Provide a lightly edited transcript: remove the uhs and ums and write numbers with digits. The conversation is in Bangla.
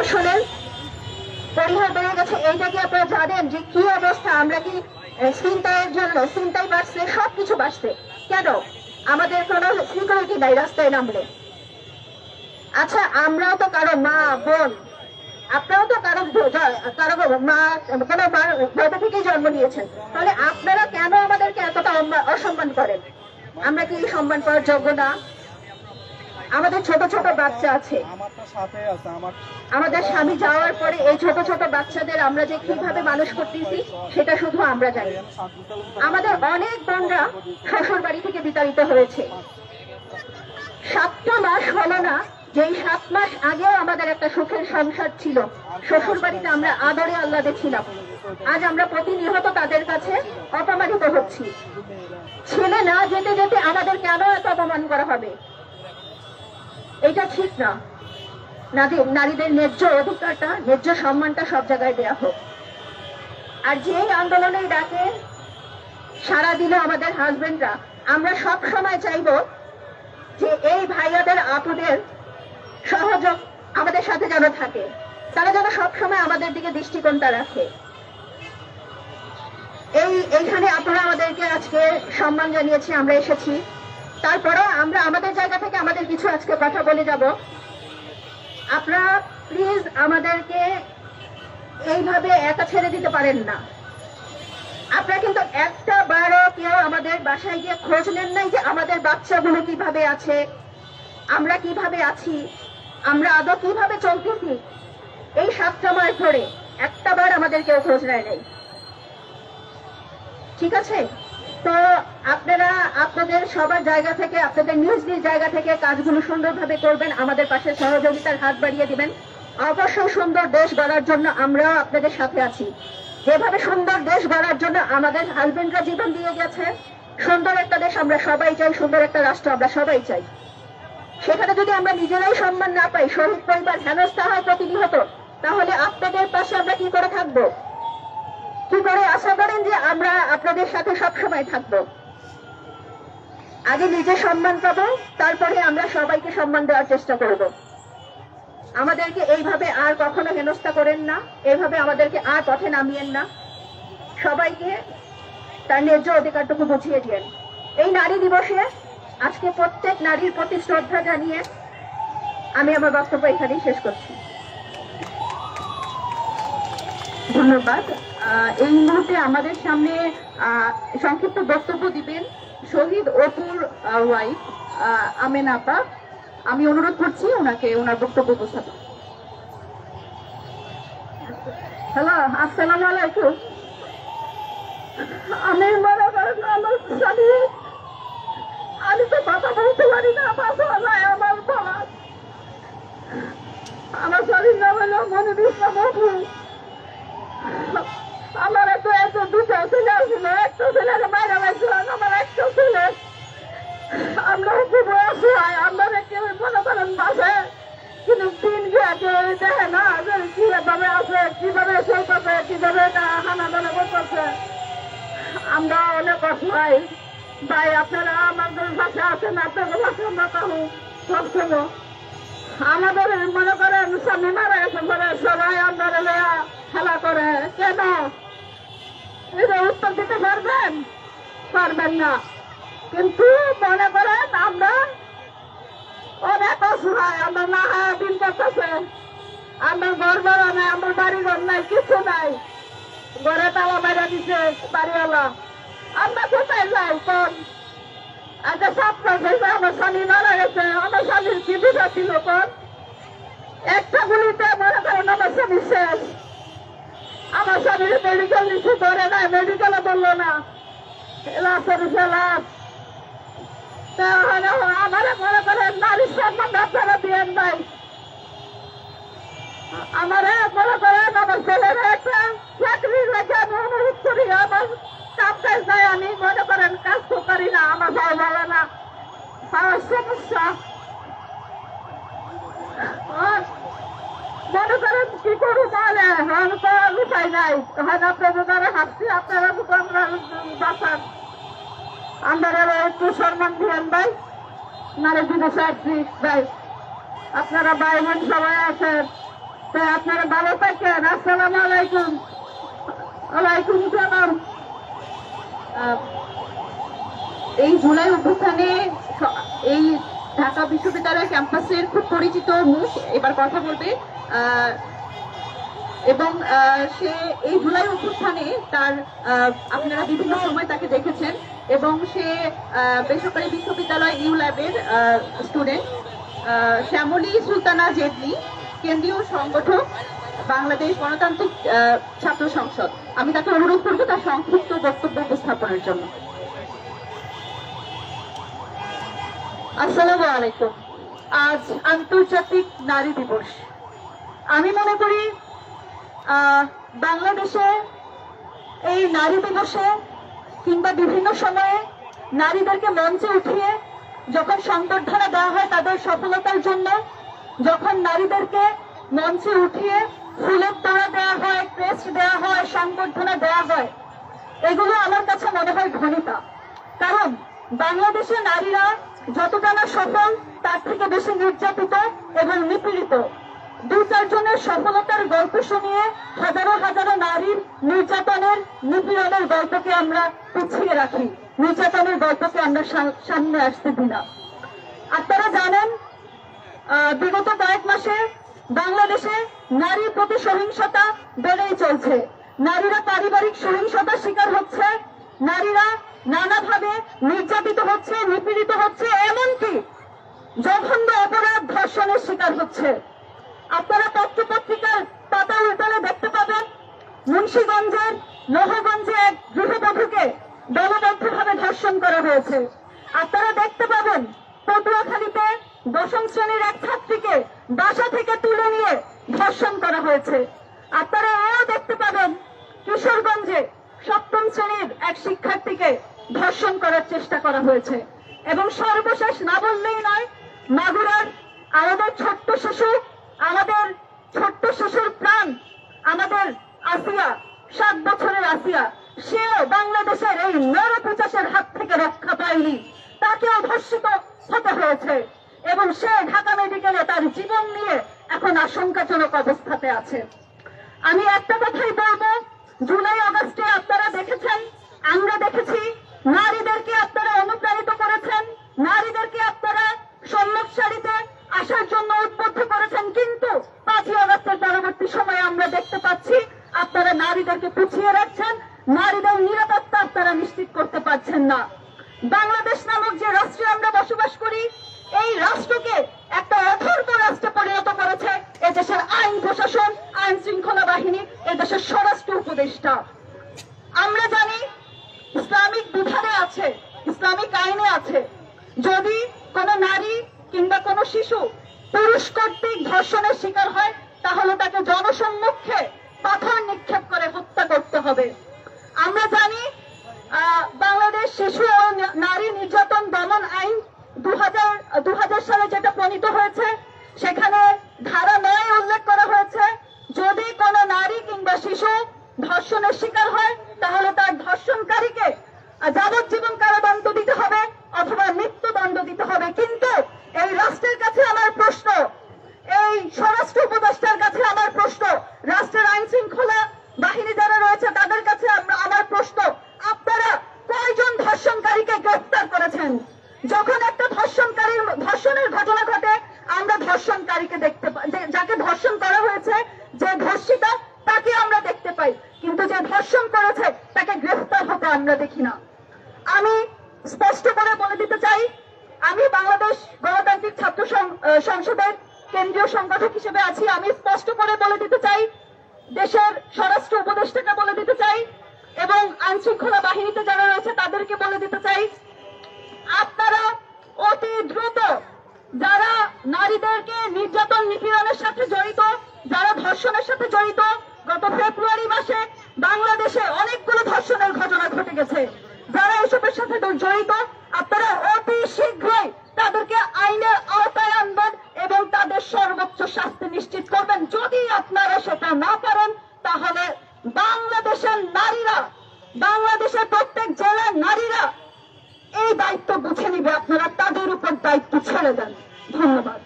ধর্ষণের পরিহার বেড়ে গেছে। এইটা কি আপনারা জানেন যে কি অবস্থা? আমরা কি ছিনতাইয়ের জন্য ছিনতাই বাড়ছে, সবকিছু বাড়ছে। কেন? আমাদের কোনো সিকিউরিটি নাই রাস্তায় নামলে। আচ্ছা, আমরাও তো কারো মা বোন, আপনারাও তো কারো মা কোনো বাবা থেকেই জন্ম নিয়েছেন, তাহলে আপনারা কেন আমাদেরকে এতটা অসম্মান করেন? আমরা কি সম্মান করার যোগ্য না? আমাদের ছোট ছোট বাচ্চা আছে, আমাদের স্বামী যাওয়ার পরে এই ছোট ছোট বাচ্চাদের আমরা যে কিভাবে মানুষ করতেছি সেটা শুধু আমরা জানি। আমাদের অনেক বোনরা শ্বশুর বাড়ি থেকে বিতাড়িত হয়েছে। 7টা মাস হলো না, যেই 7 মাস আগেও আমাদের একটা সুখের সংসার ছিল, শ্বশুর বাড়িতে আমরা আদরে আহ্লাদে ছিলাম। আজ আমরা প্রতিনিয়ত তাদের কাছে অপমানিত হচ্ছি। ছেলে না যেতে যেতে আমাদের কেন এত অপমান করা হবে? এটা ঠিক না। নারীদের ন্যায্য অধিকারটা, ন্যায্য সম্মানটা সব জায়গায় দেয়া হোক। আর যেই আন্দোলনের ডাকে সারা দিলে আমাদের হাজবেন্ডরা, আমরা সব সময় চাইব যে এই ভাইয়াদের আপুদের সহযোগ আমাদের সাথে যেন থাকে, তারা যেন সবসময় আমাদের দিকে দৃষ্টিকোণটা রাখে। এইখানে আপনারা আমাদেরকে আজকে সম্মান জানিয়েছে, আমরা এসেছি। তারপরে আমরা আমাদের জায়গা থেকে আমাদের কিছু আজকে কথা বলে যাব। আপনারা প্লিজ আমাদেরকে এইভাবে একা ছেড়ে দিতে পারেন না। আপনারা কিন্তু একটা বারও কেউ আমাদের বাসায় গিয়ে খোঁজ নেন নাই যে আমাদের বাচ্চাগুলো কিভাবে আছে, আমরা কিভাবে আছি, আমরা আদৌ কিভাবে চলতেছি। এই 7টা মাস ধরে একটা বার আমাদের কেউ খোঁজ নেয় নাই। ঠিক আছে? তো আপনারা আপনাদের সবার জায়গা থেকে, আপনাদের নিজ নিজ জায়গা থেকে কাজগুলো সুন্দরভাবে করবেন, আমাদের পাশে সহযোগিতার হাত বাড়িয়ে দিবেন। অবশ্যই সুন্দর দেশ গড়ার জন্য আমরাও আপনাদের সাথে আছি। যেভাবে সুন্দর দেশ গড়ার জন্য আমাদের হাজবেন্ডরা জীবন দিয়ে গেছে, সুন্দর একটা দেশ আমরা সবাই চাই, সুন্দর একটা রাষ্ট্র আমরা সবাই চাই। সেখানে যদি আমরা নিজেরাই সম্মান না পাই, শহীদ পরিবার হেনস্থা হয় প্রতিনিয়ত, তাহলে আপনাদের পাশে আমরা কি করে থাকবো? কি করে আশা করেন যে আমরা আপনাদের সাথে সবসময় থাকবো? আগে নিজে সম্মান পাবো, তারপরে আমরা সবাইকে সম্মান দেওয়ার চেষ্টা করব। আমাদেরকে এইভাবে আর কখনো হেনস্থা করেন না, এইভাবে আমাদেরকে আর পথে নামিয়েন না। সবাইকে তার ন্যায্য অধিকারটুকু বুঝিয়ে দিয়েন। এই নারী দিবসে আজকে প্রত্যেক নারীর প্রতি শ্রদ্ধা জানিয়ে আমি আমার বক্তব্য এখানেই শেষ করছি। ধন্যবাদ। এই মুহূর্তে আমাদের সামনে সংক্ষিপ্ত বক্তব্য দিবেন শহীদ অপুর ওয়াইফ আমেন আপা। আমি অনুরোধ করছি ওনাকে ওনার বক্তব্য উপস্থাপন। হ্যালো, আসসালামু আলাইকুম। আমি মনে করেন আমার স্বামী, আমি তো কথা বলতে পারি না, বাসা নাই আমার বাবা। আমার স্বামীর নাম হলো মনিরুল ইসলাম অপু। আমার এত 2টা ছেলে ছিল, একটা ছেলের বাইরে গেছিলাম, আমার একটা ছেলে। আমরা খুব অসহায়, আমরা কেউ মনে করেন বাসে কিন্তু দিন গিয়ে দেখে না যে কিভাবে আছে, কিভাবে চলতেছে, কিভাবে হানা দানা করতেছে। আমরা অনেক অসহায় ভাই। আপনারা আমাদের ভাষা আছেন, আপনাদের ভাষা আমরা তাহলে সবসময় আমাদের মনে করেন স্বামী মারা গেছে পরে সবাই আপনারা খেলা করে। কেন এটা উত্তর দিতে পারবেন? পারবেন না। কিন্তু মনে করেন আমরা অনেক অসহায়, আমরা না হয় দিন করতেছে। আমার ঘর ভাড়া নাই, আমার বাড়ি ঘর নাই, কিছু নাই, ঘরে তালা বাইরে দিছে বাড়িওয়ালা। আমরা কোথায় যাই কোন? আচ্ছা, 7 মাস হয়েছে আমার স্বামী মারা গেছে। আমার স্বামীর কি বিষা ছিল কোন? একটা গুলিতে মনে করেন আমার স্বামী শেষ। আমার স্বামীর মেডিকেল নিচে ধরে নাই, মেডিকেলে বললো না, লাশের লাশ। আমার মনে করেন নারীর সম্মান আপনারা দিয়েন নাই। আমার মনে করেন আমার ছেলের একটা চাকরি রেখে আমি অনুরোধ করি, আমার কাজ কাজ নাই, আমি মনে করেন কাজ তো পারি না, আমার ভালো ভালো না, পাওয়ার সমস্যা। মনে করেন কি করবো তাহলে? হন তো উপায় নাই। হন আপনাদের দ্বারা হাসছি, আপনারা আমরা বাঁচান, আমরা একটু সম্মান দিয়েন ভাই। নারী দিবসে আসছি ভাই, আপনারা ভাই বোন সবাই আছেন, তাই আপনারা ভালো থাকেন। আসসালামু আলাইকুম। ওয়ালাইকুম সালাম। এই জুলাই অভ্যুত্থানে এই ঢাকা বিশ্ববিদ্যালয় ক্যাম্পাসের খুব পরিচিত মুখ এবার কথা বলবে, এবং সে এই জুলাই অভ্যুত্থানে তার আপনারা বিভিন্ন সময় তাকে দেখেছেন, এবং সে বেসরকারি বিশ্ববিদ্যালয় ইউ ল্যাবের স্টুডেন্ট শ্যামলী সুলতানা জেদলি, কেন্দ্রীয় সংগঠক বাংলাদেশ গণতান্ত্রিক ছাত্র সংসদ। আমি তাকে অনুরোধ করবো তার সংক্ষিপ্ত বক্তব্য উপস্থাপনের জন্য। আসসালামু আলাইকুম। আজ আন্তর্জাতিক নারী দিবস। আমি মনে করি বাংলাদেশে এই নারী দিবসে কিংবা বিভিন্ন সময়ে নারীদেরকে মঞ্চে উঠিয়ে যখন সংবর্ধনা দেওয়া হয় তাদের সফলতার জন্য, যখন নারীদেরকে মঞ্চে উঠিয়ে ফুলের তোড়া দেওয়া হয়, ক্রেস্ট দেওয়া হয়, সংবর্ধনা দেওয়া হয়, এগুলো আমার কাছে মনে হয় ঘনিতা। কারণ বাংলাদেশে নারীরা যতটা না সফল তার থেকে বেশি নির্যাতিত এবং নিপীড়িত। দু চারজনের সফলতার গল্প শুনিয়ে হাজারো হাজারো নারীর নির্যাতনের, নিপীড়নের গল্পকে আমরা পিছিয়ে রাখি, নির্যাতনের গল্পকে আমরা সামনে আসতে দিই না। আপনারা জানেন বিগত কয়েক মাসে বাংলাদেশে নারীর প্রতি সহিংসতা বেড়েই চলছে। নারীরা পারিবারিক সহিংসতার শিকার হচ্ছে, নারীরা নানাভাবে নির্যাতিত হচ্ছে, নিপীড়িত হচ্ছে, এমনকি জঘন্য অপরাধ ধর্ষণের শিকার হচ্ছে। আপনারা পত্রপত্রিকার পাতা উল্টালে দেখতে পাবেন মুন্সিগঞ্জের লোহগঞ্জে এক গৃহবধূকে দলবদ্ধভাবে ধর্ষণ করা হয়েছে। আপনারা দেখতে পাবেন পটুয়াখালীতে 10ম শ্রেণীর এক ছাত্রীকে বাসা থেকে তুলে নিয়ে ধর্ষণ করা হয়েছে। আপনারা এও দেখতে পাবেন কিশোরগঞ্জে 7ম শ্রেণীর এক শিক্ষার্থীকে ধর্ষণ করার চেষ্টা করা হয়েছে। এবং সর্বশেষ না বললেই নয়, মাগুরার আমাদের ছোট্ট শিশুর প্রাণ, আমাদের আসিয়া, 7 বছরের আসিয়া, সেও বাংলাদেশের এই নরপিচাসের হাত থেকে রক্ষা পায়নি, তাকেও ধর্ষিত হতে হয়েছে এবং সে ঢাকা মেডিকেলে তার জীবন নিয়ে এখন আশঙ্কাজনক অবস্থাতে আছে। আমি একটা কথাই বলবো, জুলাই আগস্টে আপনারা দেখেছেন, আমরা দেখেছি, নারীদেরকে আপনারা অনুপ্রাণিত করেছেন, নারীদেরকে আপনারা সম্মুখ সারিতে আসার জন্য উদ্বুদ্ধ করেছেন, কিন্তু 5ই আগস্টের পরবর্তী সময়ে আমরা দেখতে পাচ্ছি আপনারা নারীদেরকে পিছিয়ে রাখছেন, নারীদের নিরাপত্তা আপনারা নিশ্চিত করতে পারছেন না। বাংলাদেশ নামক যে রাষ্ট্রে আমরা বসবাস করি, এই রাষ্ট্রকে একটা অথর্ব রাষ্ট্রে পরিণত করেছে এদেশের আইন প্রশাসন, আইন শৃঙ্খলা বাহিনী, এদেশের স্বরাষ্ট্র উপদেষ্টা। আমরা জানি ইসলামিক বিধানে আছে, ইসলামিক আইনে আছে, যদি কোনো নারী কিংবা কোনো শিশু পুরুষ কর্তৃক ধর্ষণের শিকার হয় তাহলে তাকে জনসম্মুখে পাথর নিক্ষেপ করে হত্যা করতে হবে। আমরা জানি বাংলাদেশ শিশু ও নারী নির্যাতন দমন আইন 2000 সালে যেটা প্রণীত হয়েছে, সেখানে ধারা 9 উল্লেখ করা হয়েছে, যদি কোনো নারী কিংবা শিশু ধর্ষণের শিকার হয় তাহলে তার ধর্ষণকারীকে যাবজ্জীবন কারাদণ্ড দিতে হবে অথবা মৃত্যুদণ্ড দিতে হবে। কিন্তু এই রাষ্ট্রের কাছে আমার প্রশ্ন, এই স্বরাষ্ট্র উপদেষ্টার কাছে আমার প্রশ্ন, রাষ্ট্রের আইন শৃঙ্খলা বাহিনী যারা রয়েছে তাদের কাছে আমার প্রশ্ন, আপনারা কয়জন ধর্ষণকারীকে গ্রেফতার করেছেন? যখন একটা ধর্ষণের ঘটনা ঘটে, আমরা ধর্ষণকারীকে দেখতে পাই, যাকে ধর্ষণ করা হয়েছে, যে ধর্ষিতা তাকে আমরা দেখতে পাই, কিন্তু যে ধর্ষণ করেছে তাকে গ্রেফতার হতে আমরা দেখি না। আমি স্পষ্ট করে বলে দিতে চাই, আমি বাংলাদেশ গণতান্ত্রিক ছাত্র সংসদের কেন্দ্রীয় সংগঠক হিসেবে আছি। আমি স্পষ্ট করে বলে দিতে চাই, দেশের স্বরাষ্ট্র উপদেষ্টাকে বলে দিতে চাই এবং আইন শৃঙ্খলা বাহিনীতে যারা রয়েছে তাদেরকে বলে দিতে চাই, আপনারা অতি দ্রুত যারা নারীদেরকে নির্যাতন নিপীড়নের সাথে জড়িত, যারা ধর্ষণের সাথে জড়িত, গত ফেব্রুয়ারি মাসে বাংলাদেশে অনেকগুলো ধর্ষণের ঘটনা ঘটে গেছে, যারা এসবের সাথে জড়িত আপনারা অতি শীঘ্রই তাদেরকে আইনের আওতায় আনবেন এবং তাদের সর্বোচ্চ শাস্তি নিশ্চিত করবেন। যদি আপনারা সেটা না পারেন তাহলে বাংলাদেশের নারীরা, বাংলাদেশের প্রত্যেক জেলার নারীরা এই দায়িত্ব বুঝে নিবে, আপনারা তাদের উপর দায়িত্ব ছেড়ে দেন। ধন্যবাদ।